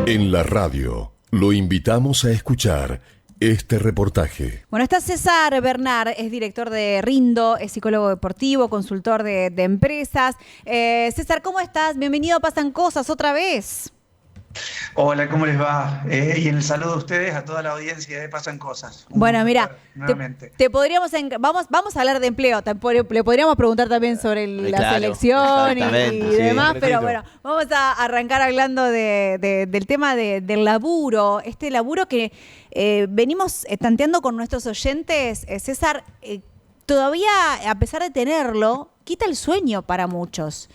En la radio lo invitamos a escuchar este reportaje. Bueno, está César Bernard, es director de Rindo, es psicólogo deportivo, consultor de empresas. César, ¿cómo estás? Bienvenido a Pasan Cosas otra vez. Hola, ¿cómo les va? Y en el saludo a ustedes, a toda la audiencia de Pasan Cosas. Bueno, mira, nuevamente. te podríamos vamos a hablar de empleo. Le podríamos preguntar también sobre la selección y demás, pero bueno, vamos a arrancar hablando del tema del laburo. Este laburo que venimos tanteando con nuestros oyentes, César, todavía, a pesar de tenerlo, quita el sueño para muchos.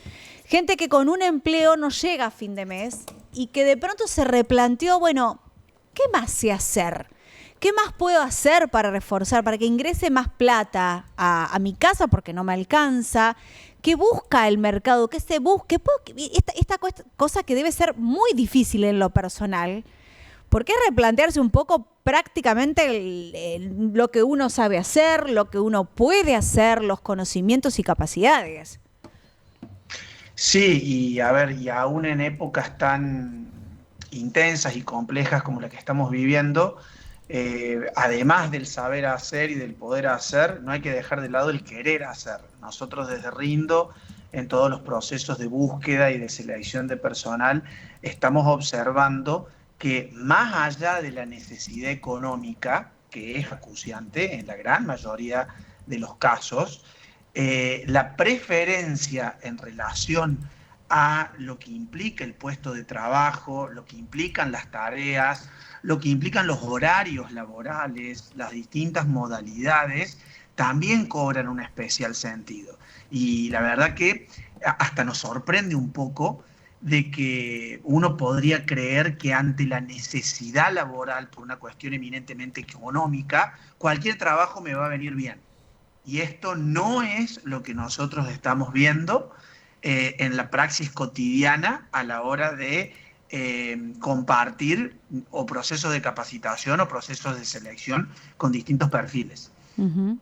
Gente que con un empleo no llega a fin de mes y que de pronto se replanteó, bueno, ¿qué más sé hacer? ¿Qué más puedo hacer para reforzar, para que ingrese más plata a mi casa porque no me alcanza? ¿Qué busca el mercado? ¿Qué se busca? Esta cosa que debe ser muy difícil en lo personal, porque es replantearse un poco prácticamente lo que uno sabe hacer, lo que uno puede hacer, los conocimientos y capacidades. Sí, y a ver, y aún en épocas tan intensas y complejas como la que estamos viviendo, además del saber hacer y del poder hacer, no hay que dejar de lado el querer hacer. Nosotros desde Rindo, en todos los procesos de búsqueda y de selección de personal, estamos observando que más allá de la necesidad económica, que es acuciante en la gran mayoría de los casos, la preferencia en relación a lo que implica el puesto de trabajo, lo que implican las tareas, lo que implican los horarios laborales, las distintas modalidades, también cobran un especial sentido. Y la verdad que hasta nos sorprende un poco de que uno podría creer que ante la necesidad laboral, por una cuestión eminentemente económica, cualquier trabajo me va a venir bien. Y esto no es lo que nosotros estamos viendo en la praxis cotidiana a la hora de compartir o procesos de capacitación o procesos de selección con distintos perfiles. Uh-huh.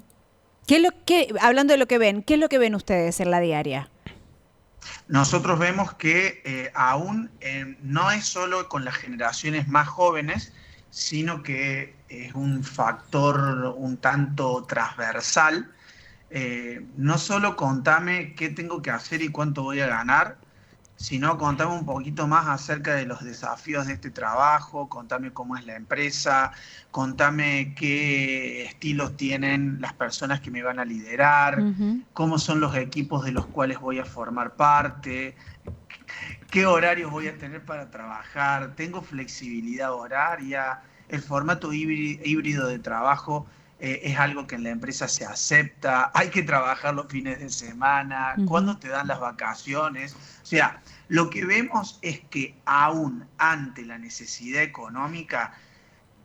Hablando de lo que ven, ¿qué es lo que ven ustedes en la diaria? Nosotros vemos que aún no es solo con las generaciones más jóvenes, sino que es un factor un tanto transversal. No solo contame qué tengo que hacer y cuánto voy a ganar, sino contame un poquito más acerca de los desafíos de este trabajo, contame cómo es la empresa, contame qué estilos tienen las personas que me van a liderar, cómo son los equipos de los cuales voy a formar parte, qué horarios voy a tener para trabajar, tengo flexibilidad horaria, el formato híbrido de trabajo es algo que en la empresa se acepta, hay que trabajar los fines de semana, ¿cuándo te dan las vacaciones? O sea, lo que vemos es que aún ante la necesidad económica,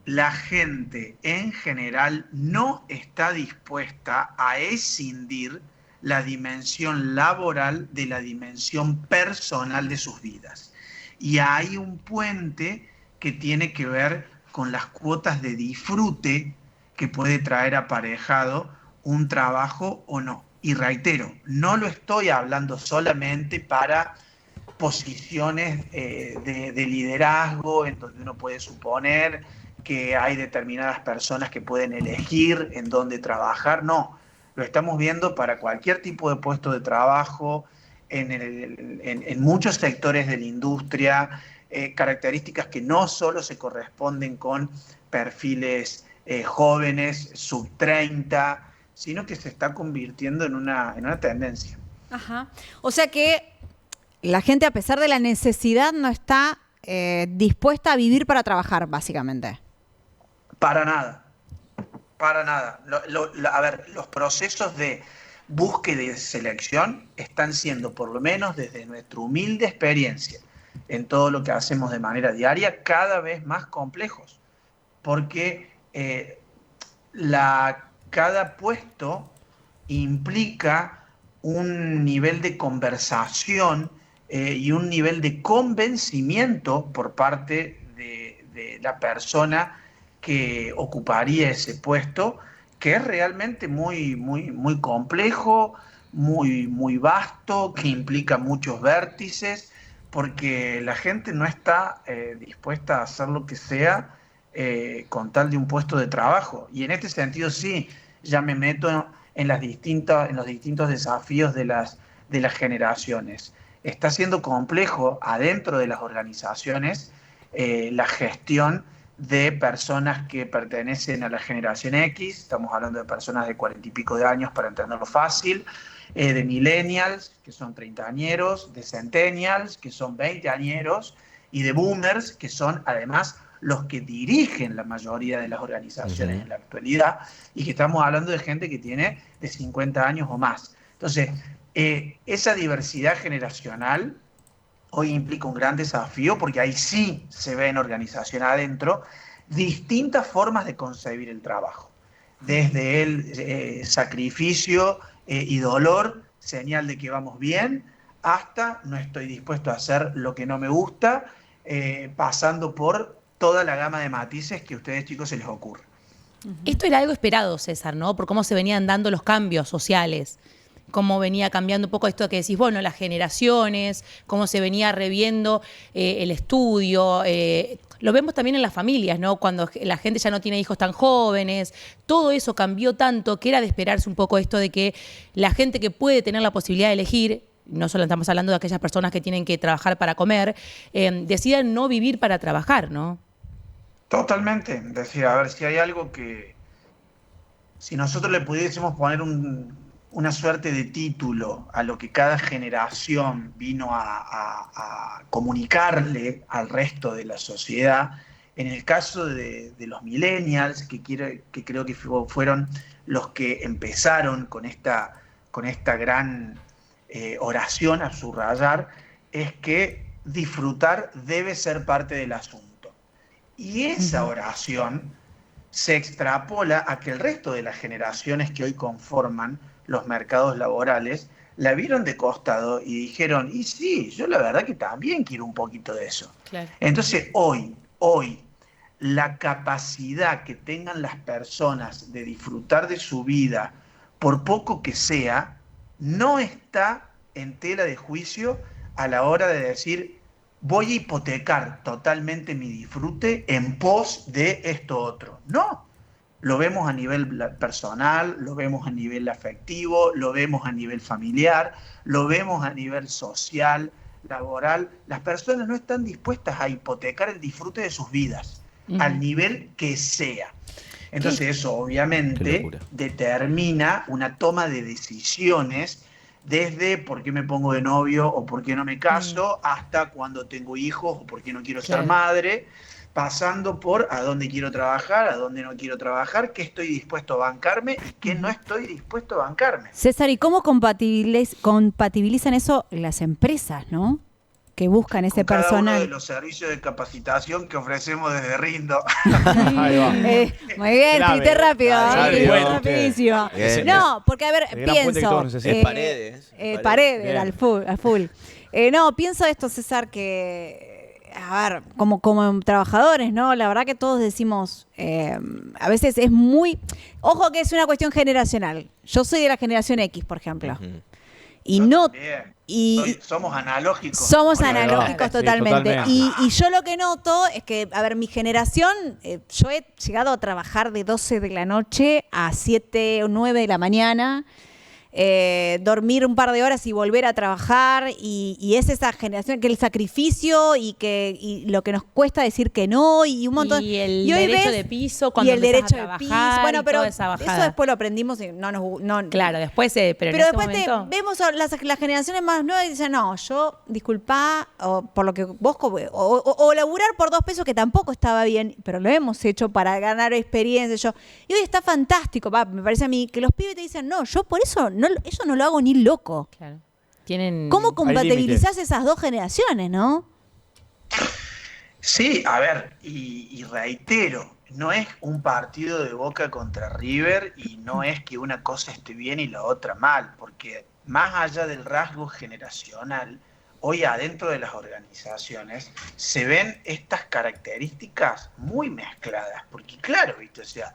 la gente en general no está dispuesta a escindir la dimensión laboral de la dimensión personal de sus vidas. Y hay un puente que tiene que ver con las cuotas de disfrute que puede traer aparejado un trabajo o no. Y reitero, no lo estoy hablando solamente para posiciones de liderazgo en donde uno puede suponer que hay determinadas personas que pueden elegir en dónde trabajar. No, lo estamos viendo para cualquier tipo de puesto de trabajo, en muchos sectores de la industria, características que no solo se corresponden con perfiles jóvenes, sub 30, sino que se está convirtiendo en una tendencia. Ajá. O sea que la gente, a pesar de la necesidad, no está dispuesta a vivir para trabajar, básicamente. Para nada, para nada. A ver, los procesos de búsqueda y de selección están siendo, por lo menos desde nuestra humilde experiencia, en todo lo que hacemos de manera diaria, cada vez más complejos. Porque cada puesto implica un nivel de conversación y un nivel de convencimiento por parte de la persona que ocuparía ese puesto, que es realmente muy, muy, muy complejo, muy, muy vasto, que implica muchos vértices, porque la gente no está dispuesta a hacer lo que sea con tal de un puesto de trabajo. Y en este sentido sí, ya me meto en los distintos desafíos de las generaciones. Está siendo complejo adentro de las organizaciones la gestión de personas que pertenecen a la generación X, estamos hablando de personas de 40 y pico de años para entenderlo fácil, de millennials, que son treintañeros, de centennials, que son veinteañeros, y de boomers, que son además los que dirigen la mayoría de las organizaciones en la actualidad, y que estamos hablando de gente que tiene de 50 años o más. Entonces, esa diversidad generacional hoy implica un gran desafío, porque ahí sí se ve en organización adentro distintas formas de concebir el trabajo. Desde el sacrificio y dolor, señal de que vamos bien, hasta no estoy dispuesto a hacer lo que no me gusta, pasando por toda la gama de matices que a ustedes, chicos, se les ocurre. Esto era algo esperado, César, ¿no? Por cómo se venían dando los cambios sociales, cómo venía cambiando un poco esto que decís, bueno, las generaciones, cómo se venía reviendo el estudio. Lo vemos también en las familias, ¿no? Cuando la gente ya no tiene hijos tan jóvenes, todo eso cambió tanto que era de esperarse un poco esto de que la gente que puede tener la posibilidad de elegir, no solo estamos hablando de aquellas personas que tienen que trabajar para comer, decidan no vivir para trabajar, ¿no? Totalmente. Es decir, a ver, si hay algo que, si nosotros le pudiésemos poner una suerte de título a lo que cada generación vino a comunicarle al resto de la sociedad, en el caso de los millennials, que creo que fueron los que empezaron con esta gran oración a subrayar, es que disfrutar debe ser parte del asunto. Y esa oración se extrapola a que el resto de las generaciones que hoy conforman los mercados laborales la vieron de costado y dijeron, y sí, yo la verdad que también quiero un poquito de eso. Claro. Entonces hoy, la capacidad que tengan las personas de disfrutar de su vida, por poco que sea, no está en tela de juicio a la hora de decir, voy a hipotecar totalmente mi disfrute en pos de esto otro. No, lo vemos a nivel personal, lo vemos a nivel afectivo, lo vemos a nivel familiar, lo vemos a nivel social, laboral. Las personas no están dispuestas a hipotecar el disfrute de sus vidas, al nivel que sea. Entonces eso obviamente determina una toma de decisiones desde por qué me pongo de novio o por qué no me caso, hasta cuando tengo hijos o por qué no quiero ser madre, pasando por a dónde quiero trabajar, a dónde no quiero trabajar, qué estoy dispuesto a bancarme y qué no estoy dispuesto a bancarme. César, ¿y cómo compatibilizan eso las empresas, no? Que buscan ese con cada personal. Uno de los servicios de capacitación que ofrecemos desde Rindo. Muy bien, triste rápido. Rapidísimo. No, porque a ver, pienso. Paredes, al full. No, pienso esto, César, que, a ver, como trabajadores, ¿no? La verdad que todos decimos, a veces es muy... Ojo que es una cuestión generacional. Yo soy de la generación X, por ejemplo. Y no... somos analógicos. Somos analógicos totalmente. Y yo lo que noto es que, a ver, mi generación, yo he llegado a trabajar de 12 de la noche a 7 o 9 de la mañana, dormir un par de horas y volver a trabajar, y es esa generación que el sacrificio y lo que nos cuesta decir que no, y un montón. Y el derecho de piso, cuando empezás a trabajar, bueno, pero eso después lo aprendimos y no. Claro, después, pero después momento... vemos a las generaciones más nuevas y dicen, no, yo, disculpá, o por lo que vos, o laburar por 2 pesos, que tampoco estaba bien, pero lo hemos hecho para ganar experiencia. Y hoy está fantástico, me parece a mí, que los pibes te dicen, no, yo por eso no lo hago ni loco. Claro. ¿Cómo compatibilizás esas 2 generaciones, no? Sí, a ver, y reitero, no es un partido de Boca contra River y no es que una cosa esté bien y la otra mal, porque más allá del rasgo generacional, hoy adentro de las organizaciones se ven estas características muy mezcladas, porque claro, ¿viste? O sea,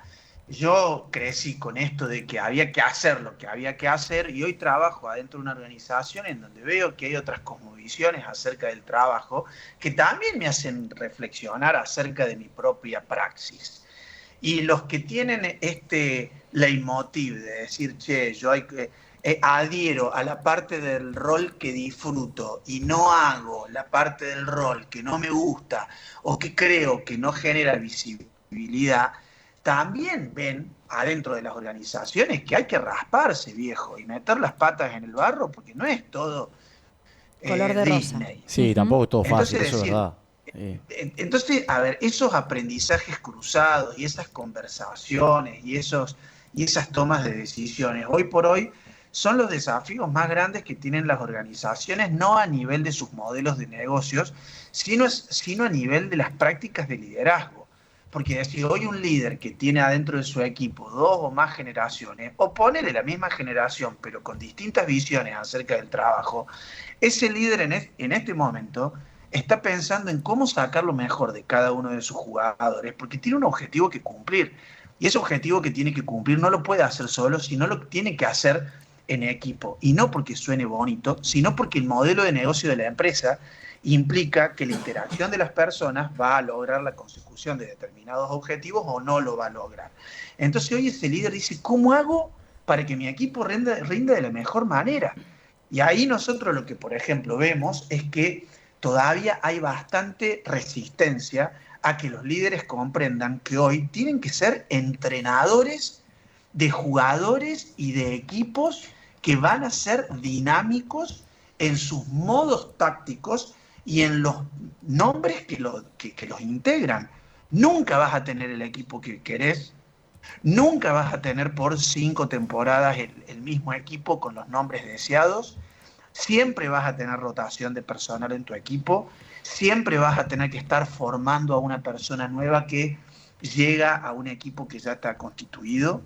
yo crecí con esto de que había que hacer lo que había que hacer y hoy trabajo adentro de una organización en donde veo que hay otras cosmovisiones acerca del trabajo que también me hacen reflexionar acerca de mi propia praxis. Y los que tienen este leitmotiv de decir, che, yo adhiero a la parte del rol que disfruto y no hago la parte del rol que no me gusta o que creo que no genera visibilidad, también ven adentro de las organizaciones que hay que rasparse, viejo, y meter las patas en el barro porque no es todo color de Disney. Rosa. Sí, tampoco es todo fácil, Entonces, eso es verdad. Entonces, a ver, esos aprendizajes cruzados y esas conversaciones y esas tomas de decisiones, hoy por hoy, son los desafíos más grandes que tienen las organizaciones, no a nivel de sus modelos de negocios, sino a nivel de las prácticas de liderazgo. Porque si hoy un líder que tiene adentro de su equipo 2 o más generaciones, o ponele la misma generación, pero con distintas visiones acerca del trabajo, ese líder en este momento está pensando en cómo sacar lo mejor de cada uno de sus jugadores, porque tiene un objetivo que cumplir. Y ese objetivo que tiene que cumplir no lo puede hacer solo, sino lo tiene que hacer en equipo. Y no porque suene bonito, sino porque el modelo de negocio de la empresa implica que la interacción de las personas va a lograr la consecución de determinados objetivos o no lo va a lograr. Entonces hoy ese líder dice, ¿cómo hago para que mi equipo rinda de la mejor manera? Y ahí nosotros lo que, por ejemplo, vemos es que todavía hay bastante resistencia a que los líderes comprendan que hoy tienen que ser entrenadores de jugadores y de equipos que van a ser dinámicos en sus modos tácticos y en los nombres que los integran. Nunca vas a tener el equipo que querés, nunca vas a tener por 5 temporadas el mismo equipo con los nombres deseados, siempre vas a tener rotación de personal en tu equipo, siempre vas a tener que estar formando a una persona nueva que llega a un equipo que ya está constituido.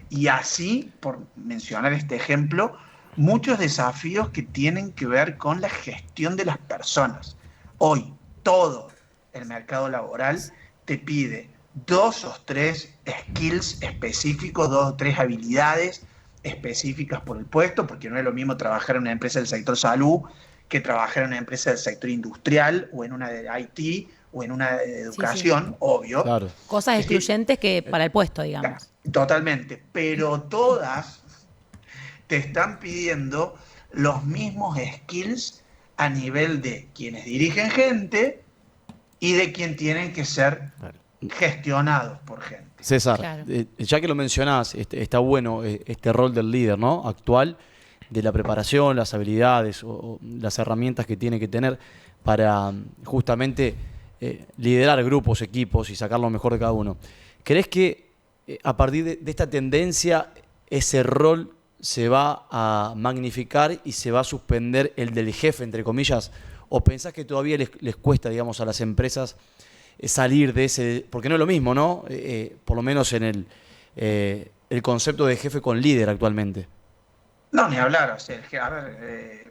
Y así, por mencionar este ejemplo, muchos desafíos que tienen que ver con la gestión de las personas. Hoy, todo el mercado laboral te pide 2 o 3 skills específicos, 2 o 3 habilidades específicas por el puesto, porque no es lo mismo trabajar en una empresa del sector salud que trabajar en una empresa del sector industrial o en una de IT o en una de educación, sí, sí. Obvio. Claro. Cosas excluyentes que para el puesto, digamos. Totalmente, pero todas te están pidiendo los mismos skills a nivel de quienes dirigen gente y de quien tienen que ser gestionados por gente. César, claro. Ya que lo mencionás, está bueno este rol del líder, ¿no? Actual, de la preparación, las habilidades o las herramientas que tiene que tener para justamente liderar grupos, equipos y sacar lo mejor de cada uno. ¿Crees que a partir de esta tendencia ese rol se va a magnificar y se va a suspender el del jefe, entre comillas? ¿O pensás que todavía les cuesta, digamos, a las empresas salir de ese? Porque no es lo mismo, ¿no? Por lo menos en el concepto de jefe con líder actualmente. No, ni hablar. O sea, a ver,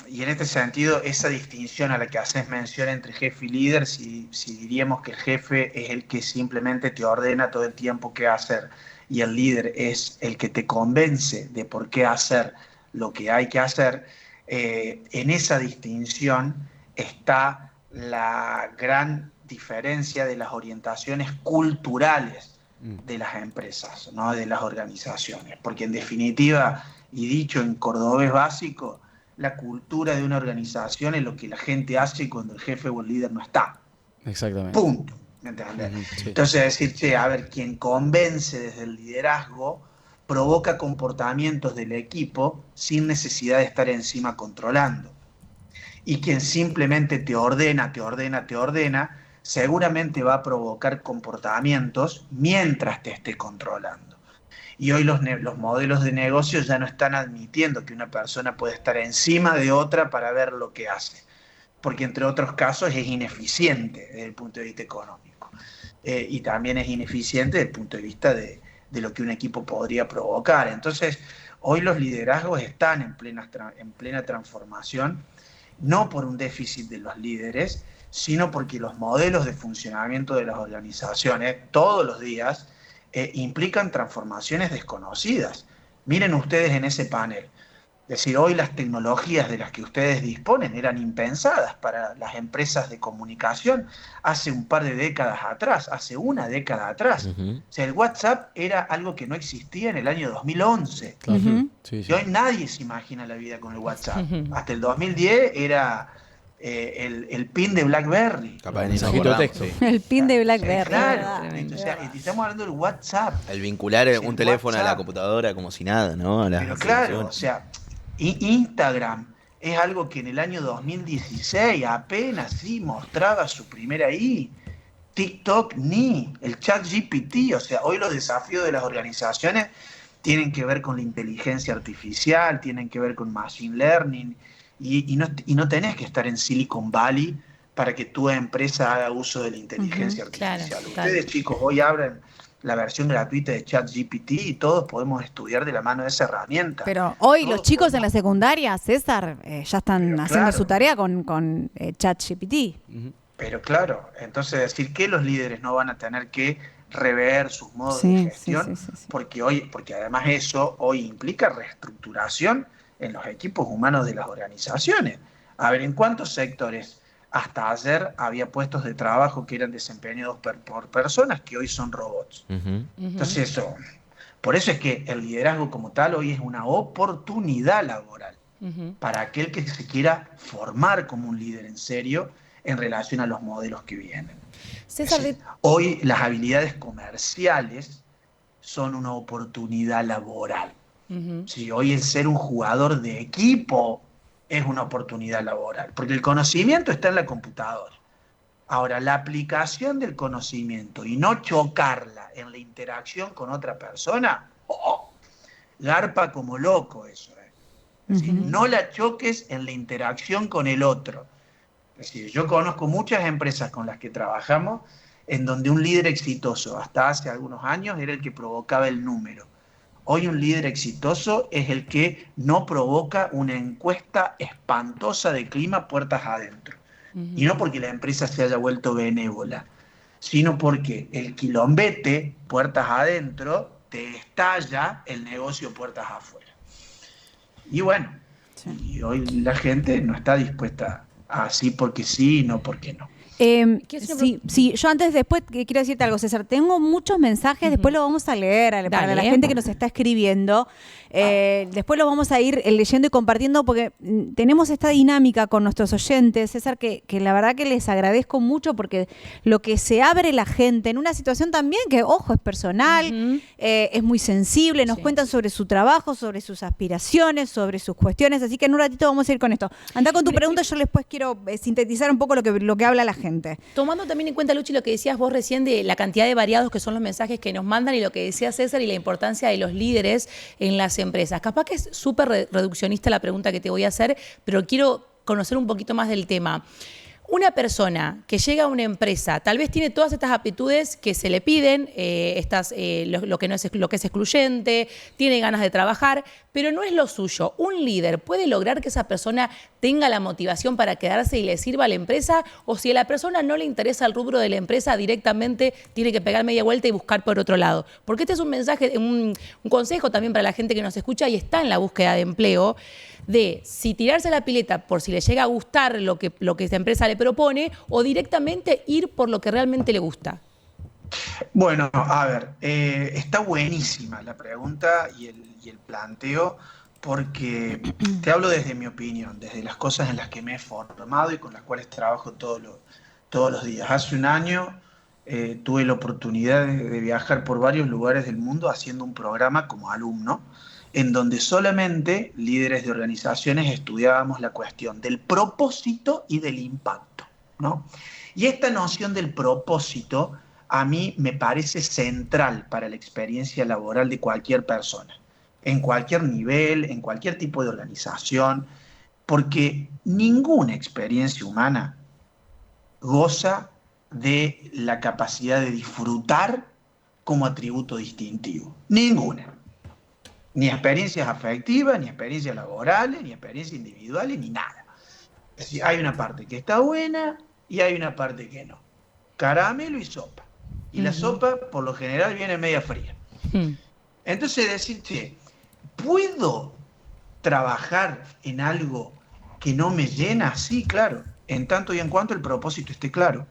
y en este sentido, esa distinción a la que haces mención entre jefe y líder, si diríamos que el jefe es el que simplemente te ordena todo el tiempo qué hacer y el líder es el que te convence de por qué hacer lo que hay que hacer, en esa distinción está la gran diferencia de las orientaciones culturales de las empresas, ¿no? De las organizaciones. Porque en definitiva, y dicho en cordobés básico, la cultura de una organización es lo que la gente hace cuando el jefe o el líder no está. Exactamente. Punto. ¿Me entiendes? Sí. Entonces decir, che, a ver, quien convence desde el liderazgo provoca comportamientos del equipo sin necesidad de estar encima controlando. Y quien simplemente te ordena, seguramente va a provocar comportamientos mientras te esté controlando. Y hoy los modelos de negocio ya no están admitiendo que una persona puede estar encima de otra para ver lo que hace, porque entre otros casos es ineficiente desde el punto de vista económico. Y también es ineficiente desde el punto de vista de lo que un equipo podría provocar. Entonces, hoy los liderazgos están en plena transformación, no por un déficit de los líderes, sino porque los modelos de funcionamiento de las organizaciones todos los días implican transformaciones desconocidas. Miren ustedes en ese panel. Es decir, hoy las tecnologías de las que ustedes disponen eran impensadas para las empresas de comunicación hace un par de décadas atrás, hace una década atrás. O sea, el WhatsApp era algo que no existía en el año 2011. Y hoy nadie se imagina la vida con el WhatsApp. Hasta el 2010 era el pin de BlackBerry. Capaz de mensajito de texto. El pin de BlackBerry. Claro. O sea, estamos hablando del WhatsApp. El vincular un teléfono a la computadora como si nada, ¿no? Pero claro, o sea, Instagram es algo que en el año 2016 apenas sí mostraba su primera I. TikTok ni. El ChatGPT. O sea, hoy los desafíos de las organizaciones tienen que ver con la inteligencia artificial, tienen que ver con machine learning. Y no tenés que estar en Silicon Valley para que tu empresa haga uso de la inteligencia artificial. Claro, Ustedes, chicos, hoy abren la versión gratuita de ChatGPT y todos podemos estudiar de la mano de esa herramienta. Pero hoy todos los chicos en podemos... la secundaria, César, ya están haciendo su tarea con ChatGPT. Pero claro, entonces decir que los líderes no van a tener que rever sus modos de gestión, sí. porque además eso hoy implica reestructuración en los equipos humanos de las organizaciones. A ver, ¿en cuántos sectores hasta ayer había puestos de trabajo que eran desempeñados por personas que hoy son robots? Entonces por eso es que el liderazgo como tal hoy es una oportunidad laboral para aquel que se quiera formar como un líder en serio en relación a los modelos que vienen. César, hoy las habilidades comerciales son una oportunidad laboral. Si hoy el ser un jugador de equipo es una oportunidad laboral, porque el conocimiento está en la computadora. Ahora, la aplicación del conocimiento y no chocarla en la interacción con otra persona, garpa como loco eso. Es decir, no la choques en la interacción con el otro. Es decir, yo conozco muchas empresas con las que trabajamos en donde un líder exitoso hasta hace algunos años era el que provocaba el número. Hoy un líder exitoso es el que no provoca una encuesta espantosa de clima puertas adentro. Y no porque la empresa se haya vuelto benévola, sino porque el quilombete puertas adentro te estalla el negocio puertas afuera. Y bueno, y hoy la gente no está dispuesta a sí porque sí y no porque no. Sí, yo después quiero decirte algo, César. Tengo muchos mensajes, después lo vamos a leer para la gente que nos está escribiendo. Después lo vamos a ir leyendo y compartiendo porque tenemos esta dinámica con nuestros oyentes, César, que la verdad que les agradezco mucho porque lo que se abre la gente en una situación también que, ojo, es personal, es muy sensible, nos cuentan sobre su trabajo, sobre sus aspiraciones, sobre sus cuestiones, así que en un ratito vamos a ir con esto. Anda con tu pregunta, yo después quiero sintetizar un poco lo que habla la gente. Tomando también en cuenta, Luchi, lo que decías vos recién de la cantidad de variados que son los mensajes que nos mandan y lo que decía César y la importancia de los líderes en las empresas. Capaz que es súper reduccionista la pregunta que te voy a hacer, pero quiero conocer un poquito más del tema. Una persona que llega a una empresa, tal vez tiene todas estas aptitudes que se le piden, lo que es excluyente, tiene ganas de trabajar, pero no es lo suyo. ¿Un líder puede lograr que esa persona tenga la motivación para quedarse y le sirva a la empresa? O si a la persona no le interesa el rubro de la empresa, directamente tiene que pegar media vuelta y buscar por otro lado. Porque este es un mensaje, un consejo también para la gente que nos escucha y está en la búsqueda de empleo, de si tirarse a la pileta por si le llega a gustar lo que esta empresa le propone o directamente ir por lo que realmente le gusta. Bueno, a ver, está buenísima la pregunta y el planteo porque te hablo desde mi opinión, desde las cosas en las que me he formado y con las cuales trabajo todos los días. Hace un año tuve la oportunidad de viajar por varios lugares del mundo haciendo un programa como alumno, en donde solamente líderes de organizaciones estudiábamos la cuestión del propósito y del impacto, ¿no? Y esta noción del propósito a mí me parece central para la experiencia laboral de cualquier persona, en cualquier nivel, en cualquier tipo de organización, porque ninguna experiencia humana goza de la capacidad de disfrutar como atributo distintivo. Ninguna. Ni experiencias afectivas, ni experiencias laborales, ni experiencias individuales, ni nada. Es decir, hay una parte que está buena y hay una parte que no. Caramelo y sopa. Y la sopa, por lo general, viene media fría. Mm. Entonces decir, che, ¿puedo trabajar en algo que no me llena? Sí, claro, en tanto y en cuanto el propósito esté claro.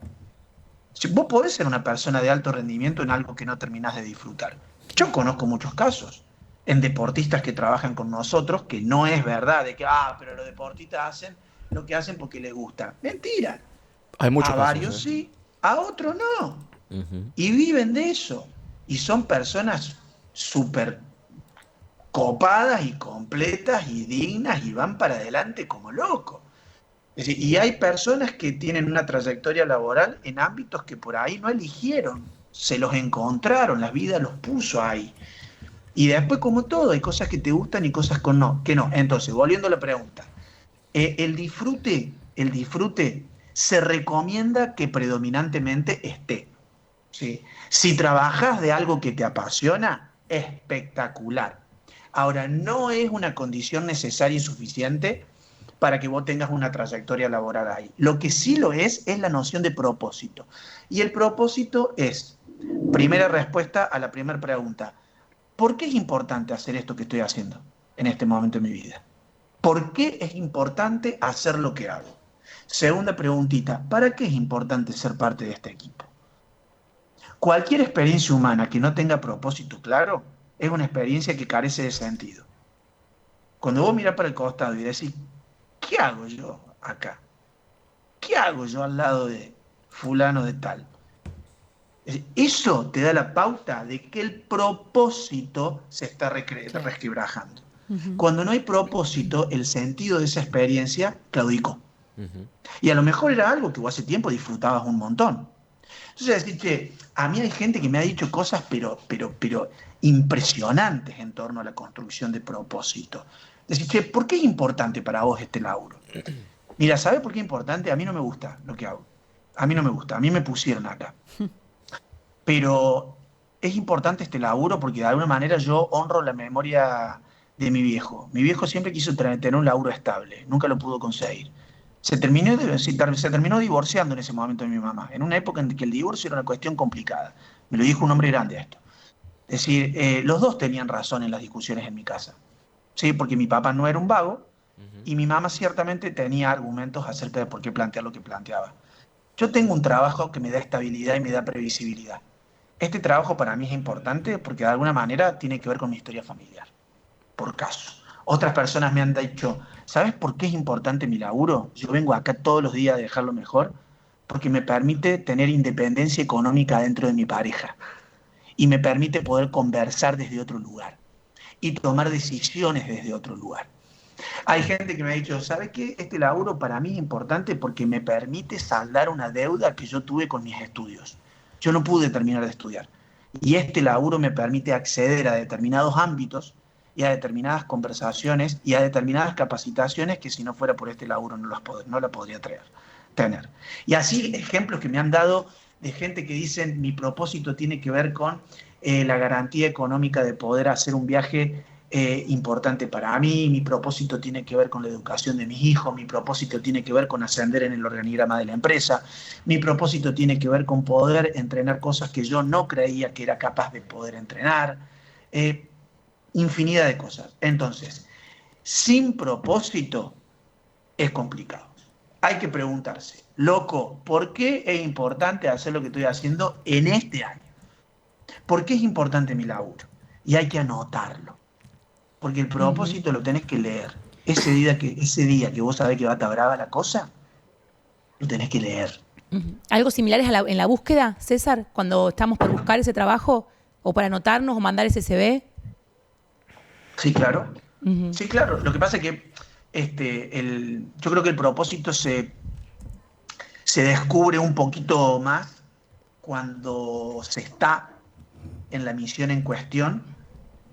Si vos podés ser una persona de alto rendimiento en algo que no terminás de disfrutar. Yo conozco muchos casos en deportistas que trabajan con nosotros que no es verdad de que, pero los deportistas hacen lo que hacen porque les gusta. Mentira. Hay muchos A casos, varios sí, a otros no. Ujú. Y viven de eso. Y son personas súper copadas y completas y dignas y van para adelante como locos. Es decir, y hay personas que tienen una trayectoria laboral en ámbitos que por ahí no eligieron, se los encontraron, la vida los puso ahí. Y después, como todo, hay cosas que te gustan y cosas que no. Entonces, volviendo a la pregunta, el disfrute se recomienda que predominantemente esté. ¿Sí? Si trabajas de algo que te apasiona, espectacular. Ahora, no es una condición necesaria y suficiente para que vos tengas una trayectoria laboral ahí. Lo que sí lo es la noción de propósito. Y el propósito es, primera respuesta a la primera pregunta, ¿por qué es importante hacer esto que estoy haciendo en este momento de mi vida? ¿Por qué es importante hacer lo que hago? Segunda preguntita, ¿para qué es importante ser parte de este equipo? Cualquier experiencia humana que no tenga propósito claro es una experiencia que carece de sentido. Cuando vos mirás para el costado y decís, ¿qué hago yo acá? ¿Qué hago yo al lado de fulano de tal? Eso te da la pauta de que el propósito se está resquebrajando. Cuando no hay propósito, el sentido de esa experiencia claudicó. Y a lo mejor era algo que vos hace tiempo disfrutabas un montón. Entonces decir, che, a mí hay gente que me ha dicho cosas pero impresionantes en torno a la construcción de propósito. Decir, che, ¿por qué es importante para vos este laburo? Mira, ¿sabes por qué es importante? A mí no me gusta lo que hago. A mí no me gusta, a mí me pusieron acá. Pero es importante este laburo porque de alguna manera yo honro la memoria de mi viejo. Mi viejo siempre quiso tener un laburo estable, nunca lo pudo conseguir. Se terminó divorciando en ese momento de mi mamá, en una época en que el divorcio era una cuestión complicada. Me lo dijo un hombre grande esto. Es decir, los dos tenían razón en las discusiones en mi casa. ¿Sí? Porque mi papá no era un vago y mi mamá ciertamente tenía argumentos acerca de por qué plantear lo que planteaba. Yo tengo un trabajo que me da estabilidad y me da previsibilidad. Este trabajo para mí es importante porque de alguna manera tiene que ver con mi historia familiar, por caso. Otras personas me han dicho, ¿sabes por qué es importante mi laburo? Yo vengo acá todos los días a dejarlo mejor porque me permite tener independencia económica dentro de mi pareja y me permite poder conversar desde otro lugar y tomar decisiones desde otro lugar. Hay gente que me ha dicho, ¿sabes qué? Este laburo para mí es importante porque me permite saldar una deuda que yo tuve con mis estudios. Yo no pude terminar de estudiar. Y este laburo me permite acceder a determinados ámbitos y a determinadas conversaciones y a determinadas capacitaciones que si no fuera por este laburo no la podría tener. Y así ejemplos que me han dado de gente que dicen mi propósito tiene que ver con la garantía económica de poder hacer un viaje importante para mí, mi propósito tiene que ver con la educación de mis hijos, mi propósito tiene que ver con ascender en el organigrama de la empresa, mi propósito tiene que ver con poder entrenar cosas que yo no creía que era capaz de poder entrenar, infinidad de cosas. Entonces, sin propósito es complicado. Hay que preguntarse, loco, ¿por qué es importante hacer lo que estoy haciendo en este año? ¿Por qué es importante mi laburo? Y hay que anotarlo. Porque el propósito lo tenés que leer. Ese día que vos sabés que va a estar brava la cosa, lo tenés que leer. ¿Algo similar es en la búsqueda, César? Cuando estamos por buscar ese trabajo, o para anotarnos o mandar ese CV. Sí, claro. Sí, claro. Lo que pasa es que yo creo que el propósito se descubre un poquito más cuando se está en la misión en cuestión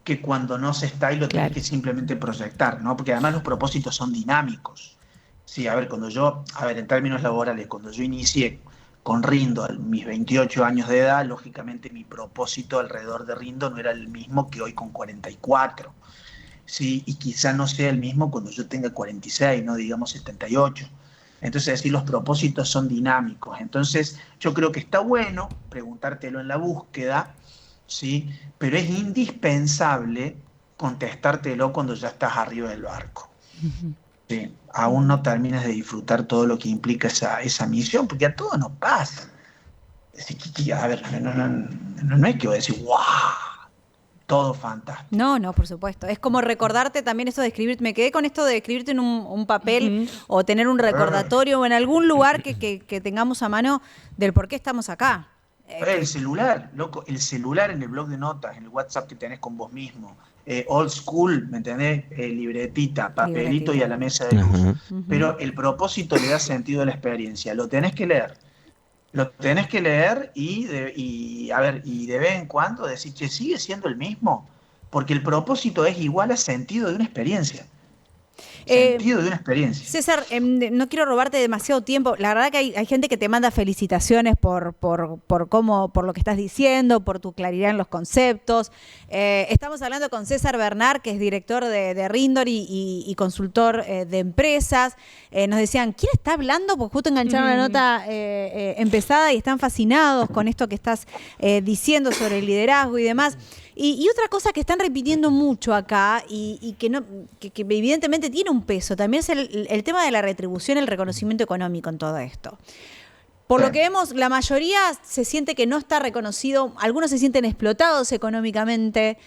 que cuando no se está y lo tenés que simplemente proyectar, ¿no? Porque además los propósitos son dinámicos. Sí, en términos laborales, cuando yo inicié con Rindo a mis 28 años de edad, lógicamente mi propósito alrededor de Rindo no era el mismo que hoy con 44. Sí, y quizá no sea el mismo cuando yo tenga 46, no digamos 78. Entonces, es decir, los propósitos son dinámicos. Entonces, yo creo que está bueno preguntártelo en la búsqueda, ¿sí? Pero es indispensable contestártelo cuando ya estás arriba del barco. ¿Sí? Aún no terminas de disfrutar todo lo que implica esa misión, porque a todos nos pasa. A ver, no es que voy a decir, ¡wow! Todo fantástico. No, por supuesto. Es como recordarte también esto de escribir. Me quedé con esto de escribirte en un papel o tener un recordatorio o en algún lugar que tengamos a mano del por qué estamos acá. El celular, loco, el celular en el blog de notas, en el WhatsApp que tenés con vos mismo. Old school, ¿me entendés? Libretita, papelito y a la mesa de luz. Pero el propósito le da sentido a la experiencia. Lo tenés que leer. Lo tenés que leer y de vez en cuando decir que sigue siendo el mismo, porque el propósito es igual a sentido de una experiencia. Sentido de una experiencia. César, no quiero robarte demasiado tiempo. La verdad que hay gente que te manda felicitaciones por lo que estás diciendo, por tu claridad en los conceptos. Estamos hablando con César Bernard, que es director de Rindor y consultor de empresas. Nos decían, ¿quién está hablando? Porque justo engancharon la nota empezada y están fascinados con esto que estás diciendo sobre el liderazgo y demás. Y otra cosa que están repitiendo mucho acá y que evidentemente tiene un peso también es el tema de la retribución, el reconocimiento económico en todo esto. Por lo que vemos, la mayoría se siente que no está reconocido, algunos se sienten explotados económicamente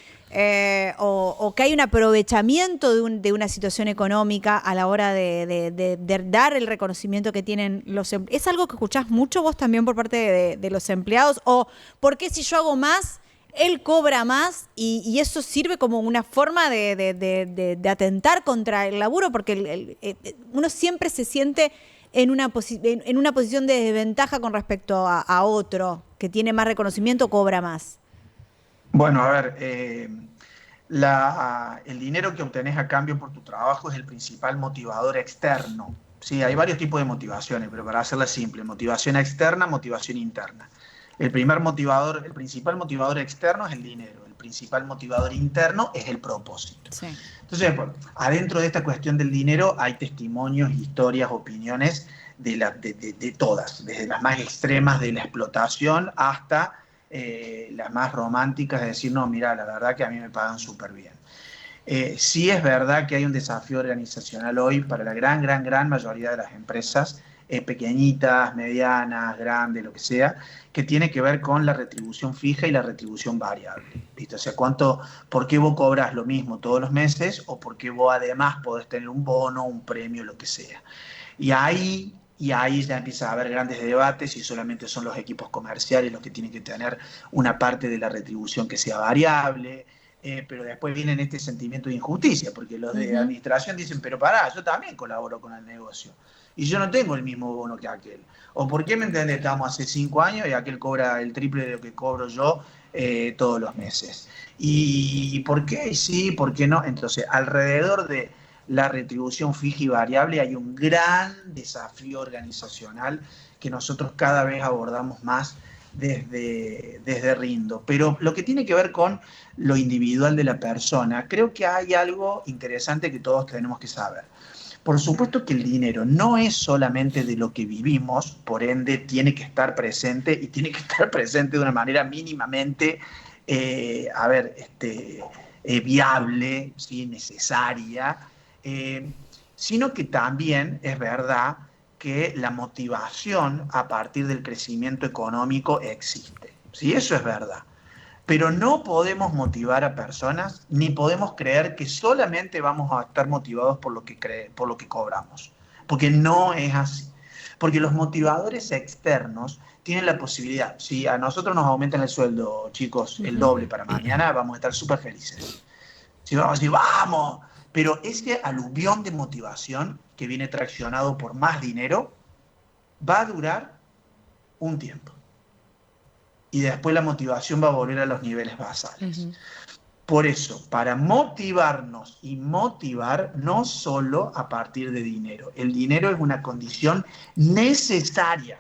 o que hay un aprovechamiento de una situación económica a la hora de dar el reconocimiento que tienen los empleados. ¿Es algo que escuchás mucho vos también por parte de los empleados? ¿O por qué si yo hago más, él cobra más y eso sirve como una forma de atentar contra el laburo? Porque uno siempre se siente en una posición de desventaja con respecto a otro que tiene más reconocimiento, cobra más. Bueno, a ver, el dinero que obtenés a cambio por tu trabajo es el principal motivador externo. Sí, hay varios tipos de motivaciones, pero para hacerla simple, motivación externa, motivación interna. El principal motivador externo es el dinero, el principal motivador interno es el propósito. Sí. Entonces, adentro de esta cuestión del dinero hay testimonios, historias, opiniones de todas, desde las más extremas de la explotación hasta las más románticas de decir, no, mira, la verdad que a mí me pagan súper bien. Sí es verdad que hay un desafío organizacional hoy para la gran mayoría de las empresas, pequeñitas, medianas, grandes, lo que sea, que tiene que ver con la retribución fija y la retribución variable. ¿Viste? O sea, ¿por qué vos cobras lo mismo todos los meses o por qué vos además podés tener un bono, un premio, lo que sea? Y ahí ya empieza a haber grandes debates y solamente son los equipos comerciales los que tienen que tener una parte de la retribución que sea variable. Pero después viene este sentimiento de injusticia, porque los de administración dicen, pero pará, yo también colaboro con el negocio y yo no tengo el mismo bono que aquel. ¿O por qué me entendés? Estamos hace 5 años y aquel cobra el triple de lo que cobro yo todos los meses. ¿Y por qué? Y sí, ¿por qué no? Entonces, alrededor de la retribución fija y variable hay un gran desafío organizacional que nosotros cada vez abordamos más desde Rindo. Pero lo que tiene que ver con lo individual de la persona, creo que hay algo interesante que todos tenemos que saber. Por supuesto que el dinero no es solamente de lo que vivimos, por ende tiene que estar presente y tiene que estar presente de una manera mínimamente viable, ¿sí? Necesaria, sino que también es verdad que la motivación a partir del crecimiento económico existe. ¿Sí? Eso es verdad. Pero no podemos motivar a personas ni podemos creer que solamente vamos a estar motivados por lo que cobramos. Porque no es así. Porque los motivadores externos tienen la posibilidad. Si a nosotros nos aumentan el sueldo, chicos, el doble para mañana, vamos a estar súper felices. Si vamos a decir, ¡vamos! Pero ese aluvión de motivación que viene traccionado por más dinero va a durar un tiempo. Y después la motivación va a volver a los niveles basales. Por eso, para motivarnos y motivar, no solo a partir de dinero. El dinero es una condición necesaria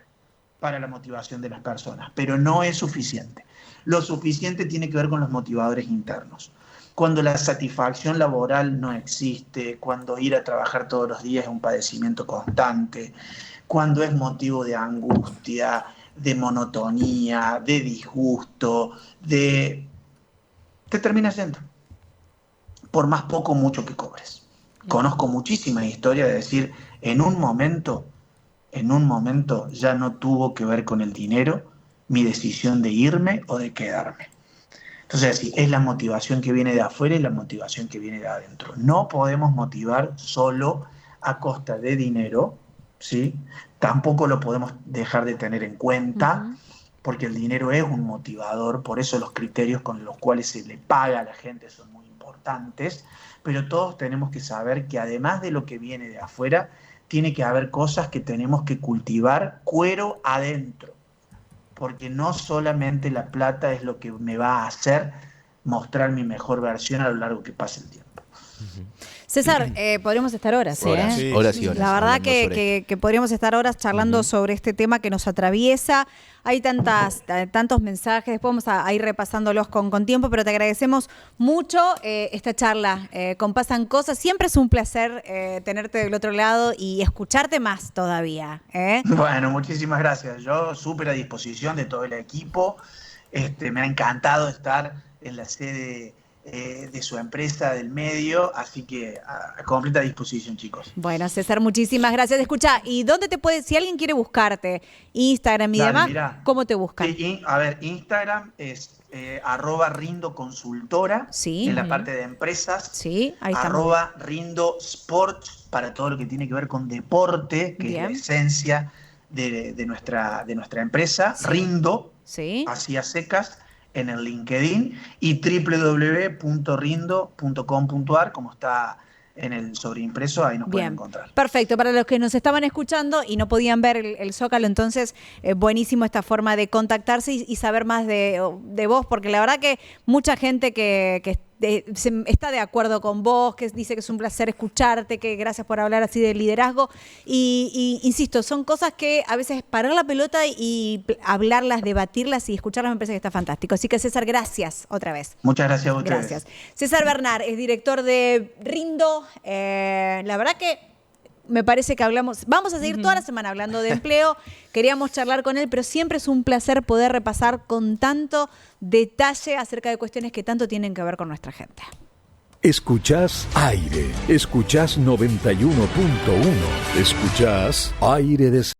para la motivación de las personas, pero no es suficiente. Lo suficiente tiene que ver con los motivadores internos. cuando la satisfacción laboral no existe, cuando ir a trabajar todos los días es un padecimiento constante, cuando es motivo de angustia, de monotonía, de disgusto, te terminas yendo, por más poco o mucho que cobres. Conozco muchísimas historias de decir, en un momento ya no tuvo que ver con el dinero mi decisión de irme o de quedarme. Entonces, sí, es la motivación que viene de afuera y la motivación que viene de adentro. No podemos motivar solo a costa de dinero, ¿sí? Tampoco lo podemos dejar de tener en cuenta, porque el dinero es un motivador, por eso los criterios con los cuales se le paga a la gente son muy importantes, pero todos tenemos que saber que además de lo que viene de afuera, tiene que haber cosas que tenemos que cultivar cuero adentro, porque no solamente la plata es lo que me va a hacer mostrar mi mejor versión a lo largo que pase el tiempo. César, podríamos estar horas, Horas y horas. La verdad que podríamos estar horas charlando sobre este tema que nos atraviesa. Hay tantos mensajes, después vamos a ir repasándolos con tiempo, pero te agradecemos mucho esta charla. Con Pasan Cosas, siempre es un placer tenerte del otro lado y escucharte más todavía. Bueno, muchísimas gracias. Yo súper a disposición de todo el equipo. Me ha encantado estar en la sede de su empresa, del medio, así que a completa disposición, chicos. Bueno, César, muchísimas gracias. Escucha, ¿y dónde te puedes, si alguien quiere buscarte, Instagram y demás, mirá, cómo te buscan? Instagram es @rindoconsultora, sí, en la parte de empresas, sí, ahí estamos. @rindosports para todo lo que tiene que ver con deporte, que Bien. es la esencia de nuestra empresa, Sí. Rindo, Sí. así a secas, en el LinkedIn, y www.rindo.com.ar, como está en el sobreimpreso, ahí nos pueden encontrar. Perfecto, para los que nos estaban escuchando y no podían ver el Zócalo, entonces buenísimo esta forma de contactarse y saber más de vos, porque la verdad que mucha gente que está de acuerdo con vos, que dice que es un placer escucharte, que gracias por hablar así de liderazgo. Y insisto, son cosas que a veces parar la pelota y hablarlas, debatirlas y escucharlas me parece que está fantástico. Así que César, gracias otra vez. Muchas gracias a ustedes. Gracias. César Bernard es director de Rindo. La verdad que me parece que vamos a seguir toda la semana hablando de empleo. Queríamos charlar con él, pero siempre es un placer poder repasar con tanto detalle acerca de cuestiones que tanto tienen que ver con nuestra gente. Escuchás Aire, escuchás 91.1, escuchás Aire de